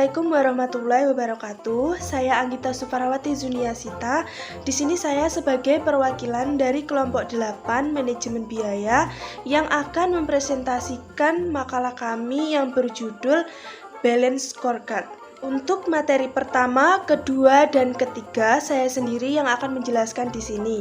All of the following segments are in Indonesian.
Assalamualaikum warahmatullahi wabarakatuh. Saya Anggita Suparawati Zuniasita. Di sini saya sebagai perwakilan dari kelompok 8 manajemen biaya yang akan mempresentasikan makalah kami yang berjudul Balance Scorecard. Untuk materi pertama, kedua, dan ketiga, saya sendiri yang akan menjelaskan di sini.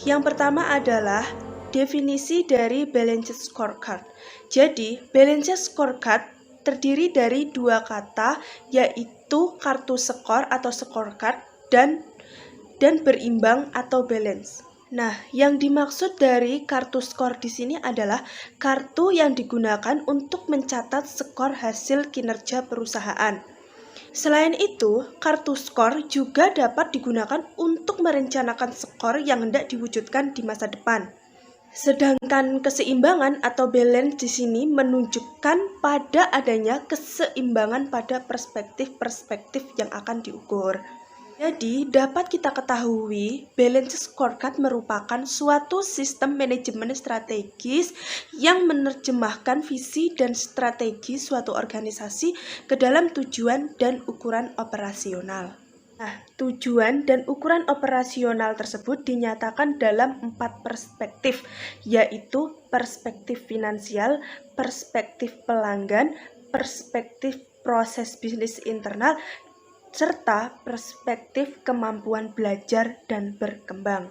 Yang pertama adalah definisi dari Balance Scorecard. Jadi, Balance Scorecard terdiri dari dua kata, yaitu kartu skor atau scorecard dan berimbang atau balance. Nah, yang dimaksud dari kartu skor di sini adalah kartu yang digunakan untuk mencatat skor hasil kinerja perusahaan. Selain itu, kartu skor juga dapat digunakan untuk merencanakan skor yang hendak diwujudkan di masa depan. Sedangkan keseimbangan atau balance di sini menunjukkan pada adanya keseimbangan pada perspektif-perspektif yang akan diukur. Jadi, dapat kita ketahui, balance scorecard merupakan suatu sistem manajemen strategis yang menerjemahkan visi dan strategi suatu organisasi ke dalam tujuan dan ukuran operasional. Nah, tujuan dan ukuran operasional tersebut dinyatakan dalam 4 perspektif, yaitu perspektif finansial, perspektif pelanggan, perspektif proses bisnis internal, serta perspektif kemampuan belajar dan berkembang.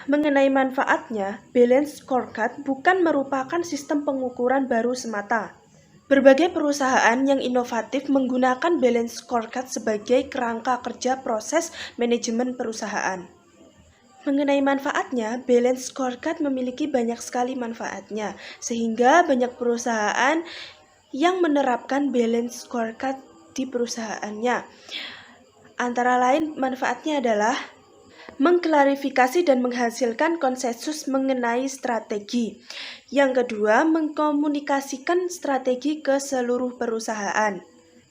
Mengenai manfaatnya, Balance Scorecard bukan merupakan sistem pengukuran baru semata. Berbagai perusahaan yang inovatif menggunakan Balance Scorecard sebagai kerangka kerja proses manajemen perusahaan. Mengenai manfaatnya, Balance Scorecard memiliki banyak sekali manfaatnya, sehingga banyak perusahaan yang menerapkan Balance Scorecard di perusahaannya. Antara lain manfaatnya adalah mengklarifikasi dan menghasilkan konsensus mengenai strategi. Yang kedua, mengkomunikasikan strategi ke seluruh perusahaan.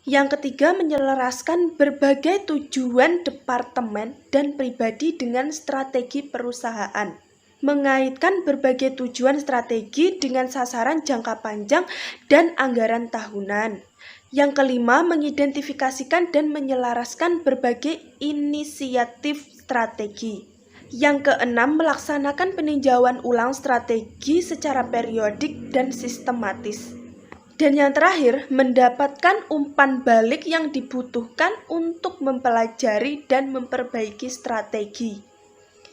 Yang ketiga, menyelaraskan berbagai tujuan departemen dan pribadi dengan strategi perusahaan. Mengaitkan berbagai tujuan strategi dengan sasaran jangka panjang dan anggaran tahunan. Yang kelima, mengidentifikasikan dan menyelaraskan berbagai inisiatif strategi. Yang keenam, melaksanakan peninjauan ulang strategi secara periodik dan sistematis. Dan yang terakhir, mendapatkan umpan balik yang dibutuhkan untuk mempelajari dan memperbaiki strategi.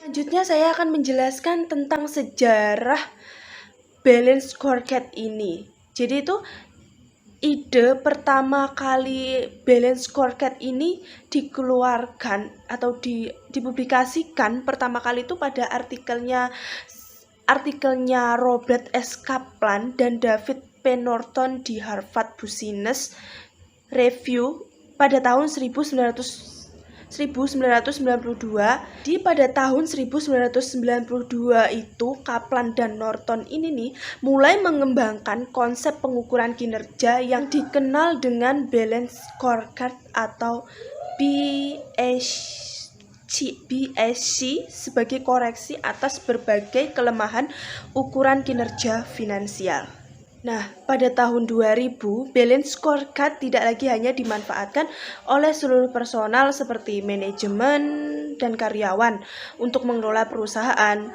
Selanjutnya saya akan menjelaskan tentang sejarah Balance Scorecard ini. Jadi itu ide pertama kali Balance Scorecard ini dikeluarkan atau dipublikasikan pertama kali itu pada artikelnya Robert S. Kaplan dan David P. Norton di Harvard Business Review pada tahun 1992. Pada tahun 1992 itu Kaplan dan Norton ini mulai mengembangkan konsep pengukuran kinerja yang dikenal dengan Balance Scorecard atau BSC sebagai koreksi atas berbagai kelemahan ukuran kinerja finansial. Nah, pada tahun 2000, Balance Scorecard tidak lagi hanya dimanfaatkan oleh seluruh personal seperti manajemen dan karyawan untuk mengelola perusahaan.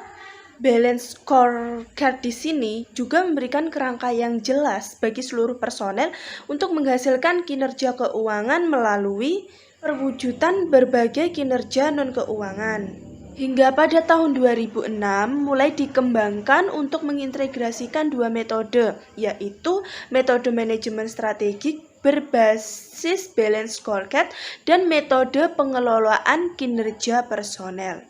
Balance Scorecard di sini juga memberikan kerangka yang jelas bagi seluruh personel untuk menghasilkan kinerja keuangan melalui perwujudan berbagai kinerja non-keuangan. Hingga pada tahun 2006 mulai dikembangkan untuk mengintegrasikan dua metode, yaitu metode manajemen strategik berbasis Balance Scorecard dan metode pengelolaan kinerja personel.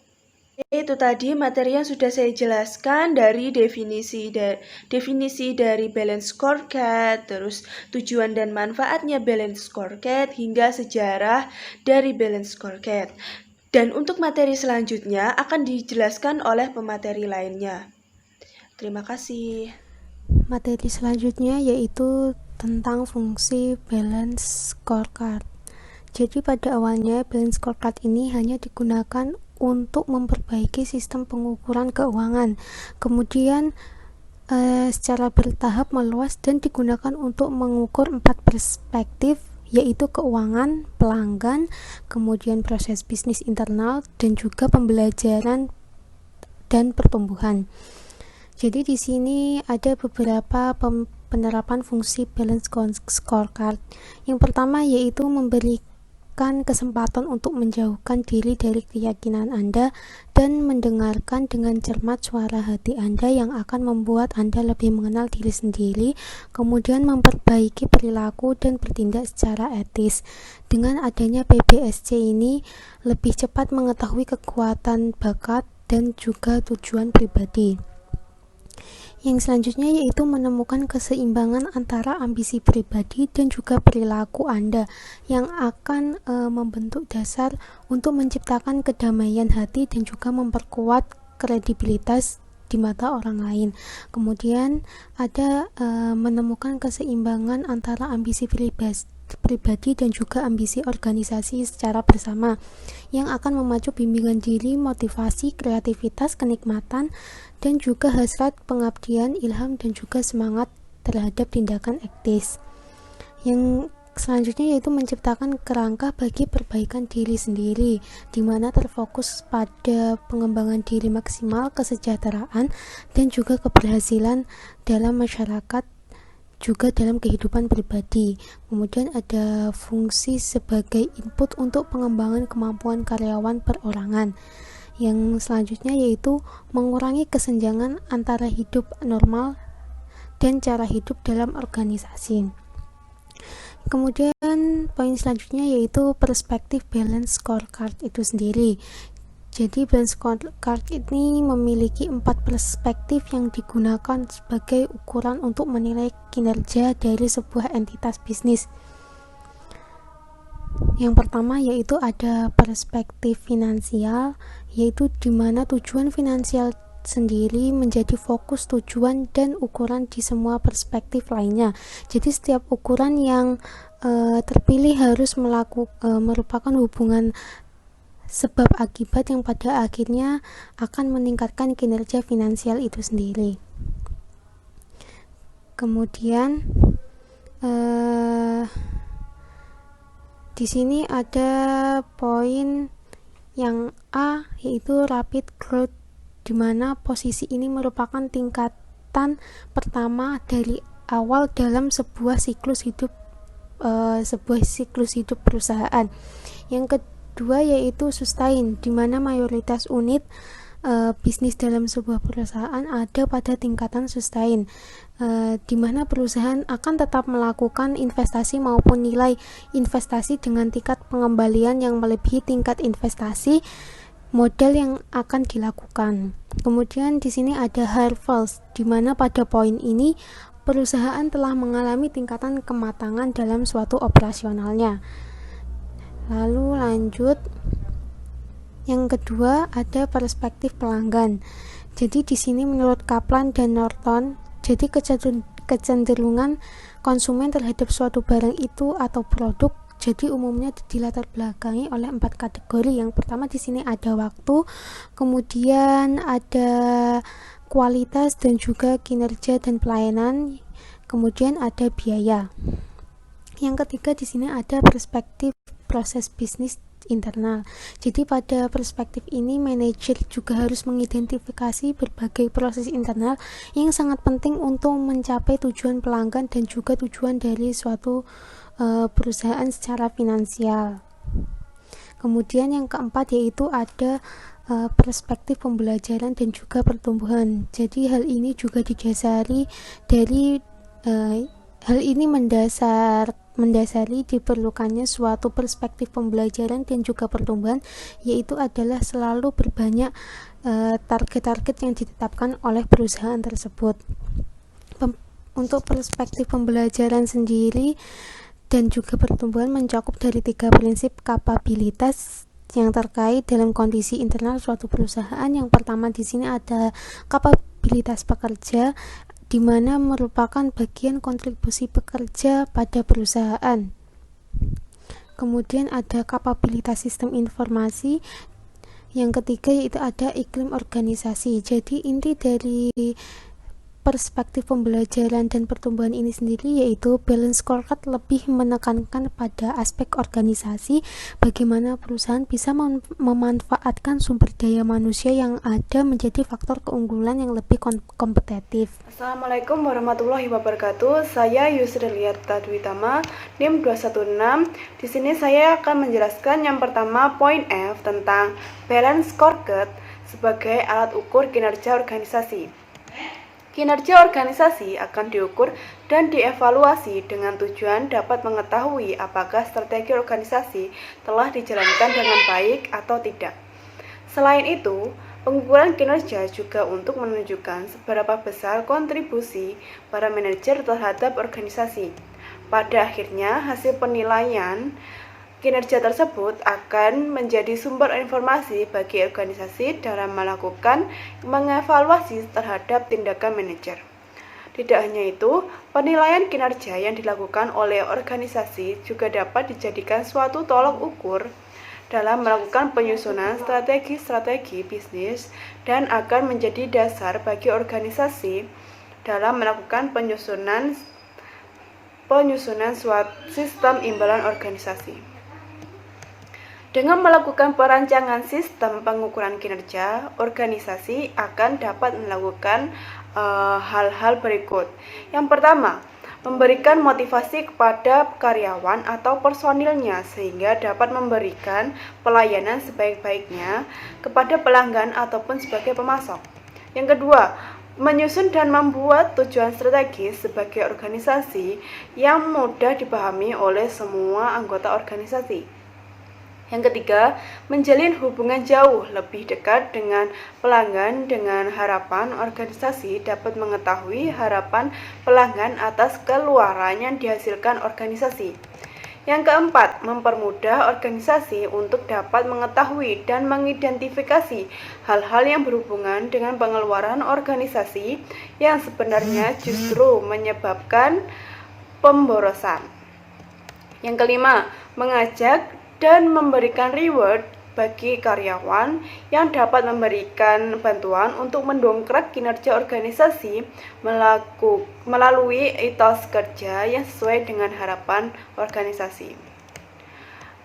Itu tadi materi yang sudah saya jelaskan dari definisi dari Balance Scorecard, terus tujuan dan manfaatnya Balance Scorecard, hingga sejarah dari Balance Scorecard. Dan untuk materi selanjutnya akan dijelaskan oleh pemateri lainnya. Terima kasih. Materi selanjutnya yaitu tentang fungsi Balance Scorecard. Jadi pada awalnya Balance Scorecard ini hanya digunakan untuk memperbaiki sistem pengukuran keuangan. Kemudian secara bertahap meluas dan digunakan untuk mengukur 4 perspektif yaitu keuangan, pelanggan, kemudian proses bisnis internal, dan juga pembelajaran dan pertumbuhan. Jadi di sini ada beberapa penerapan fungsi balance scorecard. Yang pertama yaitu memberikan kesempatan untuk menjauhkan diri dari keyakinan Anda dan mendengarkan dengan cermat suara hati Anda yang akan membuat Anda lebih mengenal diri sendiri, kemudian memperbaiki perilaku dan bertindak secara etis. Dengan adanya PBSC ini, lebih cepat mengetahui kekuatan bakat dan juga tujuan pribadi. Yang selanjutnya yaitu menemukan keseimbangan antara ambisi pribadi dan juga perilaku Anda yang akan membentuk dasar untuk menciptakan kedamaian hati dan juga memperkuat kredibilitas di mata orang lain. Kemudian ada menemukan keseimbangan antara ambisi pribadi dan juga ambisi organisasi secara bersama yang akan memacu bimbingan diri, motivasi, kreativitas, kenikmatan, dan juga hasrat pengabdian, ilham, dan juga semangat terhadap tindakan etis. Yang selanjutnya yaitu menciptakan kerangka bagi perbaikan diri sendiri, di mana terfokus pada pengembangan diri maksimal, kesejahteraan, dan juga keberhasilan dalam masyarakat, juga dalam kehidupan pribadi. Kemudian ada fungsi sebagai input untuk pengembangan kemampuan karyawan perorangan. Yang selanjutnya yaitu mengurangi kesenjangan antara hidup normal dan cara hidup dalam organisasi. Kemudian poin selanjutnya yaitu perspektif balance scorecard itu sendiri. Jadi balance scorecard ini memiliki 4 perspektif yang digunakan sebagai ukuran untuk menilai kinerja dari sebuah entitas bisnis. Yang pertama yaitu ada perspektif finansial, yaitu di mana tujuan finansial sendiri menjadi fokus tujuan dan ukuran di semua perspektif lainnya. Jadi setiap ukuran yang terpilih harus merupakan hubungan sebab akibat yang pada akhirnya akan meningkatkan kinerja finansial itu sendiri. Kemudian di sini ada poin yang A yaitu rapid growth, di mana posisi ini merupakan tingkatan pertama dari awal dalam sebuah siklus hidup perusahaan. Yang kedua yaitu sustain, di mana mayoritas unit bisnis dalam sebuah perusahaan ada pada tingkatan sustain, di mana perusahaan akan tetap melakukan investasi maupun nilai investasi dengan tingkat pengembalian yang melebihi tingkat investasi modal yang akan dilakukan. Kemudian di sini ada harvest, di mana pada poin ini perusahaan telah mengalami tingkatan kematangan dalam suatu operasionalnya. Lalu lanjut, yang kedua ada perspektif pelanggan. Jadi di sini menurut Kaplan dan Norton, jadi kecenderungan konsumen terhadap suatu barang itu atau produk jadi umumnya dilatar belakangi oleh 4 kategori. Yang pertama di sini ada waktu, kemudian ada kualitas dan juga kinerja dan pelayanan, kemudian ada biaya. Yang ketiga di sini ada perspektif proses bisnis internal. Jadi pada perspektif ini manajer juga harus mengidentifikasi berbagai proses internal yang sangat penting untuk mencapai tujuan pelanggan dan juga tujuan dari suatu perusahaan secara finansial. Kemudian yang keempat yaitu ada perspektif pembelajaran dan juga pertumbuhan. Jadi hal ini juga didasari dari hal ini mendasari diperlukannya suatu perspektif pembelajaran dan juga pertumbuhan, yaitu adalah selalu berbanyak target-target yang ditetapkan oleh perusahaan tersebut. Untuk perspektif pembelajaran sendiri dan juga pertumbuhan mencakup dari 3 prinsip kapabilitas yang terkait dalam kondisi internal suatu perusahaan. Yang pertama di sini ada kapabilitas pekerja, di mana merupakan bagian kontribusi pekerja pada perusahaan. Kemudian ada kapabilitas sistem informasi. Yang ketiga yaitu ada iklim organisasi. Jadi inti dari perspektif pembelajaran dan pertumbuhan ini sendiri, yaitu balance scorecard lebih menekankan pada aspek organisasi, bagaimana perusahaan bisa memanfaatkan sumber daya manusia yang ada menjadi faktor keunggulan yang lebih kompetitif. Assalamualaikum warahmatullahi wabarakatuh. Saya Yusri Liata Dwitama, NIM 216. Di sini saya akan menjelaskan yang pertama poin F tentang balance scorecard sebagai alat ukur kinerja organisasi. Kinerja organisasi akan diukur dan dievaluasi dengan tujuan dapat mengetahui apakah strategi organisasi telah dijalankan dengan baik atau tidak. Selain itu, pengukuran kinerja juga untuk menunjukkan seberapa besar kontribusi para manajer terhadap organisasi. Pada akhirnya, hasil penilaian kinerja tersebut akan menjadi sumber informasi bagi organisasi dalam melakukan mengevaluasi terhadap tindakan manajer. Tidak hanya itu, penilaian kinerja yang dilakukan oleh organisasi juga dapat dijadikan suatu tolok ukur dalam melakukan penyusunan strategi-strategi bisnis dan akan menjadi dasar bagi organisasi dalam melakukan penyusunan suatu sistem imbalan organisasi. Dengan melakukan perancangan sistem pengukuran kinerja, organisasi akan dapat melakukan hal-hal berikut. Yang pertama, memberikan motivasi kepada karyawan atau personilnya sehingga dapat memberikan pelayanan sebaik-baiknya kepada pelanggan ataupun sebagai pemasok. Yang kedua, menyusun dan membuat tujuan strategis sebagai organisasi yang mudah dipahami oleh semua anggota organisasi. Yang ketiga, menjalin hubungan jauh lebih dekat dengan pelanggan dengan harapan organisasi dapat mengetahui harapan pelanggan atas keluaran yang dihasilkan organisasi. Yang keempat, mempermudah organisasi untuk dapat mengetahui dan mengidentifikasi hal-hal yang berhubungan dengan pengeluaran organisasi yang sebenarnya justru menyebabkan pemborosan. Yang kelima, mengajak dan memberikan reward bagi karyawan yang dapat memberikan bantuan untuk mendongkrak kinerja organisasi melalui etos kerja yang sesuai dengan harapan organisasi.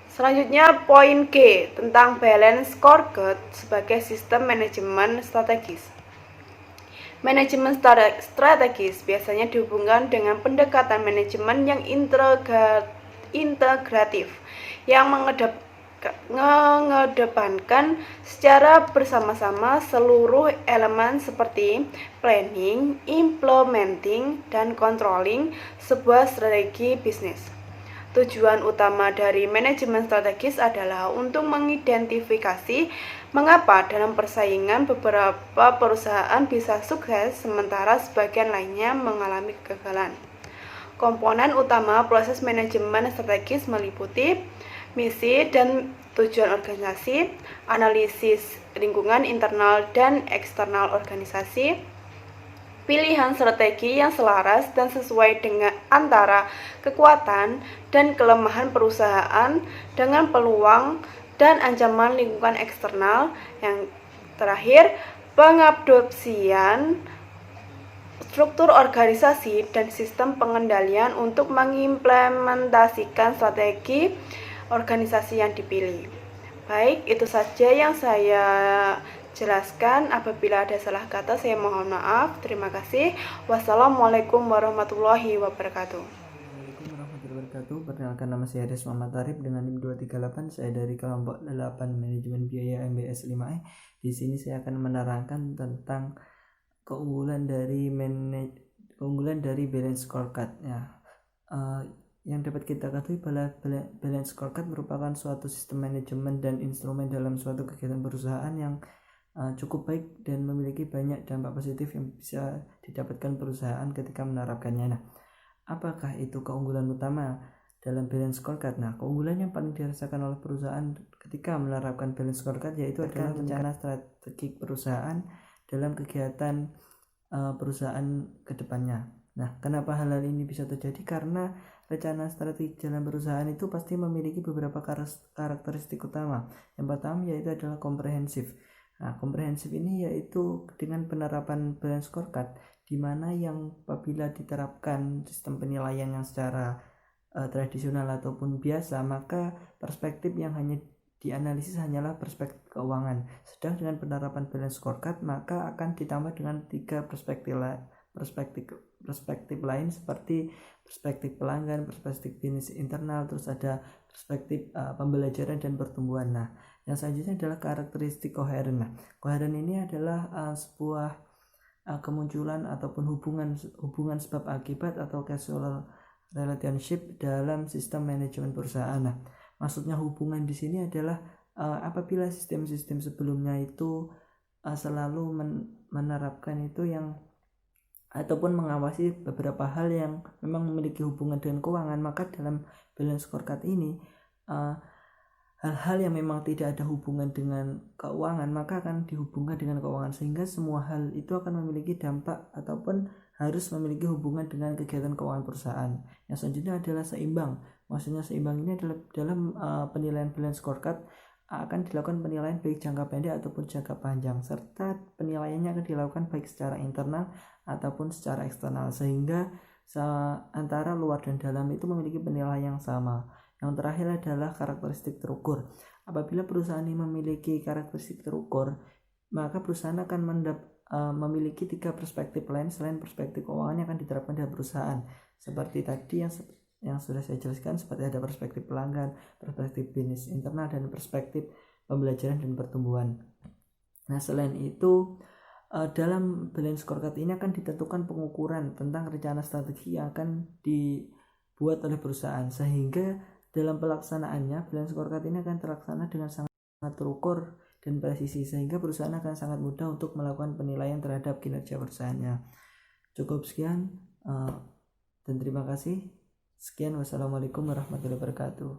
Selanjutnya poin G tentang balance scorecard sebagai sistem manajemen strategis. Manajemen strategis biasanya dihubungkan dengan pendekatan manajemen yang integratif yang mengedepankan secara bersama-sama seluruh elemen seperti planning, implementing, dan controlling sebuah strategi bisnis. Tujuan utama dari manajemen strategis adalah untuk mengidentifikasi mengapa dalam persaingan beberapa perusahaan bisa sukses sementara sebagian lainnya mengalami kegagalan. Komponen utama proses manajemen strategis meliputi misi dan tujuan organisasi, analisis lingkungan internal dan eksternal organisasi, pilihan strategi yang selaras dan sesuai dengan antara kekuatan dan kelemahan perusahaan dengan peluang dan ancaman lingkungan eksternal. Yang terakhir, pengadopsian struktur organisasi dan sistem pengendalian untuk mengimplementasikan strategi organisasi yang dipilih. Baik, itu saja yang saya jelaskan. Apabila ada salah kata, saya mohon maaf. Terima kasih. Wassalamualaikum warahmatullahi wabarakatuh. Assalamualaikum warahmatullahi wabarakatuh. Perkenalkan, nama saya Haris Muhammad Tarif dengan NIM 238. Saya dari kelompok 8 Manajemen Biaya MBS 5E. Di sini saya akan menerangkan tentang keunggulan dari balance scorecard. Yang dapat kita ketahui bahwa balance scorecard merupakan suatu sistem manajemen dan instrumen dalam suatu kegiatan perusahaan yang cukup baik dan memiliki banyak dampak positif yang bisa didapatkan perusahaan ketika menerapkannya. Nah, apakah itu keunggulan utama dalam balance scorecard? Nah, keunggulan yang paling dirasakan oleh perusahaan ketika menerapkan balance scorecard yaitu adalah rencana strategik perusahaan dalam kegiatan perusahaan ke depannya. Nah, kenapa hal ini bisa terjadi? Karena rencana strategi dalam perusahaan itu pasti memiliki beberapa karakteristik utama. Yang pertama yaitu adalah komprehensif. Nah, komprehensif ini yaitu dengan penerapan balance scorecard di mana yang apabila diterapkan sistem penilaian yang secara tradisional ataupun biasa, maka perspektif yang hanya dianalisis hanyalah perspektif keuangan. Sedang dengan penerapan balance scorecard maka akan ditambah dengan 3 perspektif lain seperti perspektif pelanggan, perspektif bisnis internal, terus ada perspektif pembelajaran dan pertumbuhan. Nah, yang selanjutnya adalah karakteristik koheren. Nah, koheren ini adalah sebuah kemunculan ataupun hubungan sebab akibat atau causal relationship dalam sistem manajemen perusahaan. Nah, maksudnya hubungan di sini adalah apabila sistem-sistem sebelumnya itu selalu menerapkan itu yang ataupun mengawasi beberapa hal yang memang memiliki hubungan dengan keuangan, maka dalam balance scorecard ini hal-hal yang memang tidak ada hubungan dengan keuangan maka akan dihubungkan dengan keuangan, sehingga semua hal itu akan memiliki dampak ataupun harus memiliki hubungan dengan kegiatan keuangan perusahaan. Yang selanjutnya adalah seimbang. Maksudnya seimbang ini adalah dalam penilaian balance scorecard akan dilakukan penilaian baik jangka pendek ataupun jangka panjang, serta penilaiannya akan dilakukan baik secara internal ataupun secara eksternal, sehingga antara luar dan dalam itu memiliki penilaian yang sama. Yang terakhir adalah karakteristik terukur. Apabila perusahaan ini memiliki karakteristik terukur, maka perusahaan akan memiliki 3 perspektif lain selain perspektif keuangan yang akan diterapkan dalam perusahaan. Seperti tadi yang sudah saya jelaskan, seperti ada perspektif pelanggan, perspektif bisnis internal, dan perspektif pembelajaran dan pertumbuhan. Nah, selain itu dalam balance scorecard ini akan ditentukan pengukuran tentang rencana strategi yang akan dibuat oleh perusahaan, sehingga dalam pelaksanaannya balance scorecard ini akan terlaksana dengan sangat terukur dan presisi, sehingga perusahaan akan sangat mudah untuk melakukan penilaian terhadap kinerja perusahaannya. Cukup sekian dan terima kasih. Sekian, wassalamualaikum warahmatullahi wabarakatuh.